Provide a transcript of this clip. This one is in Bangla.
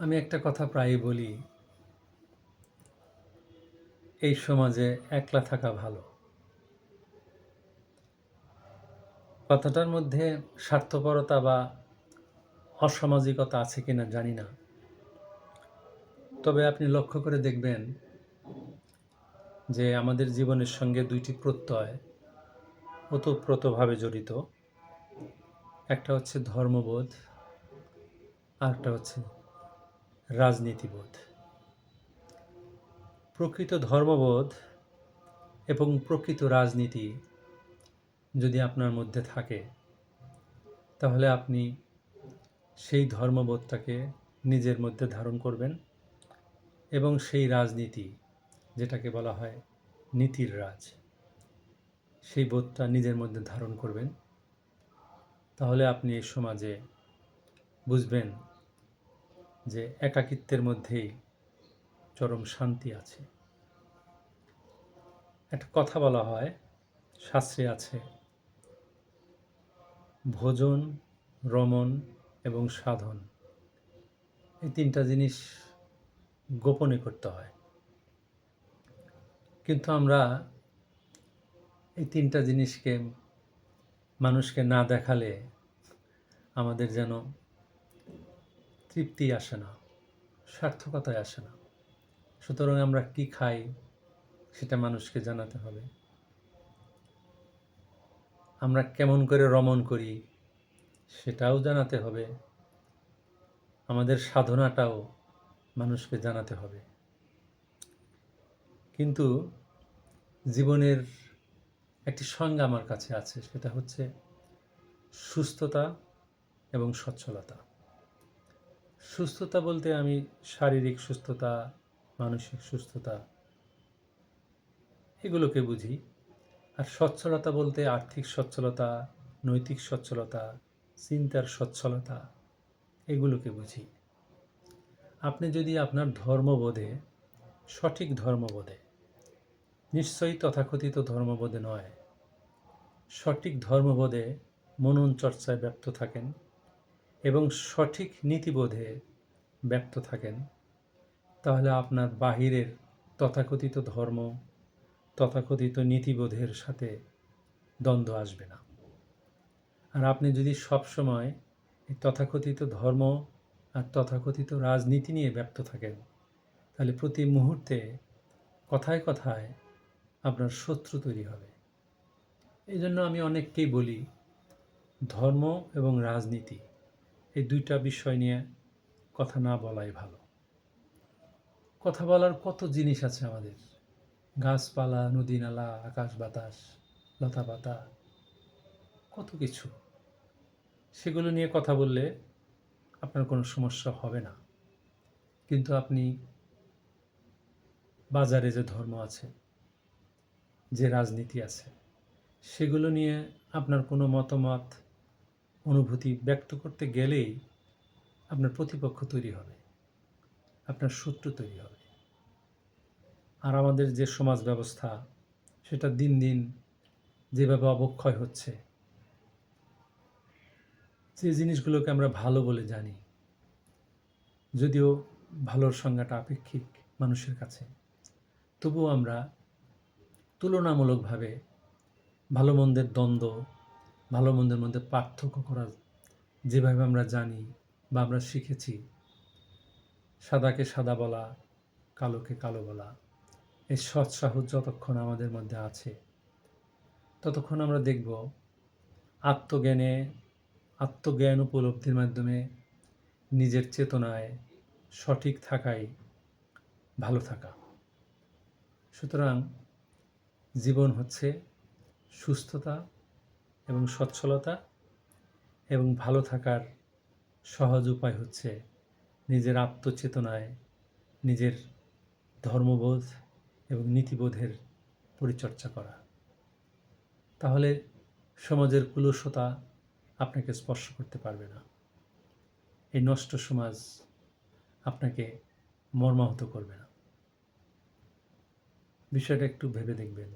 আমি একটা কথা প্রায়ই বলি, এই সমাজে একলা থাকা ভালো। কথাটার মধ্যে স্বার্থপরতা বা অসামাজিকতা আছে কিনা জানি না। তবে আপনি লক্ষ্য করে দেখবেন যে আমাদের জীবনের সঙ্গে দুইটি প্রত্যয় ওতপ্রোতভাবে জড়িত। একটা হচ্ছে ধর্মবোধ, আরেকটা হচ্ছে রাজনীতিবোধ। প্রকৃত ধর্মবোধ এবং প্রকৃত রাজনীতি যদি আপনার মধ্যে থাকে, তাহলে আপনি সেই ধর্মবোধটাকে নিজের মধ্যে ধারণ করবেন এবং সেই রাজনীতি, যেটাকে বলা হয় নীতির রাজ, সেই বোধটা নিজের মধ্যে ধারণ করবেন। তাহলে আপনি এই সমাজে বুঝবেন যে একাকিত্বের মধ্যেই চরম শান্তি আছে। একটা কথা বলা হয়, শাস্ত্রে আছে, ভোজন, রমণ এবং সাধন, এই তিনটা জিনিস গোপনে করতে হয়। কিন্তু আমরা এই তিনটা জিনিসকে মানুষকে না দেখালে আমাদের যেন তৃপ্তি আসে না, সার্থকতায় আসে না। সুতরাং আমরা কি খাই সেটা মানুষকে জানাতে হবে। আমরা কেমন করে রমণ করি সেটাও জানাতে হবে। আমাদের সাধনাটাও মানুষকে জানাতে হবে। কিন্তু জীবনের একটি সংজ্ঞা আমার কাছে আছে, সেটা হচ্ছে সুস্থতা এবং সচ্ছলতা। সুস্থতা বলতে আমি শারীরিক সুস্থতা, মানসিক সুস্থতা এগুলোকে বুঝি। আর সচ্ছলতা বলতে আর্থিক সচ্ছলতা, নৈতিক সচ্ছলতা, চিন্তার সচ্ছলতা এগুলোকে বুঝি। আপনি যদি আপনার ধর্মবোধে, সঠিক ধর্মবোধে, নিশ্চয়ই তথাকথিত ধর্মবোধে নয়, সঠিক ধর্মবোধে মনন চর্চায় ব্যপ্ত থাকেন এবং সঠিক নীতিবোধে ব্যপ্ত থাকেন, তাহলে আপনার বাহিরের তথাকথিত ধর্ম, তথাকথিত নীতিবোধের সাথে দ্বন্দ্ব আসবে না। আর আপনি যদি সবসময় এই তথাকথিত ধর্ম আর তথাকথিত রাজনীতি নিয়ে ব্যপ্ত থাকেন, তাহলে প্রতি মুহূর্তে কথায় কথায় আপনার শত্রু তৈরি হবে। এই জন্য আমি অনেককেই বলি, ধর্ম এবং রাজনীতি এই দুইটা বিষয় নিয়ে কথা না বলাই ভালো। কথা বলার কত জিনিস আছে আমাদের, গাছপালা, নদী নালা, আকাশ বাতাস, লতা পাতা, কত কিছু। সেগুলো নিয়ে কথা বললে আপনার কোনো সমস্যা হবে না। কিন্তু আপনি বাজারে যে ধর্ম আছে, যে রাজনীতি আছে, সেগুলো নিয়ে আপনার কোনো মতামত, অনুভূতি ব্যক্ত করতে গেলেই আপনার প্রতিপক্ষ তৈরি হবে, আপনার শত্রু তৈরি হবে। আর আমাদের যে সমাজ ব্যবস্থা, সেটা দিন দিন যেভাবে অবক্ষয় হচ্ছে, যে জিনিসগুলোকে আমরা ভালো বলে জানি, যদিও ভালোর সংজ্ঞাটা আপেক্ষিক মানুষের কাছে, তবুও আমরা তুলনামূলকভাবে ভালো মন্দের দ্বন্দ্ব, ভালো মন্দের মধ্যে পার্থক্য করা যেভাবে আমরা জানি বা আমরা শিখেছি, সাদাকে সাদা বলা, কালোকে কালো বলা, এই সৎ সাহস যতক্ষণ আমাদের মধ্যে আছে, ততক্ষণ আমরা দেখব আত্মজ্ঞান উপলব্ধির মাধ্যমে নিজের চেতনায় সঠিক থাকাই ভালো থাকা। সুতরাং জীবন হচ্ছে সুস্থতা এবং সচ্ছলতা, এবং ভালো থাকার সহজ উপায় হচ্ছে নিজের আত্মচেতনায় নিজের ধর্মবোধ এবং নীতিবোধের পরিচর্যা করা। তাহলে সমাজের কুলসতা আপনাকে স্পর্শ করতে পারবে না। এই নষ্ট সমাজ আপনাকে মর্মাহত করবে না। বিষয়টা একটু ভেবে দেখবেন।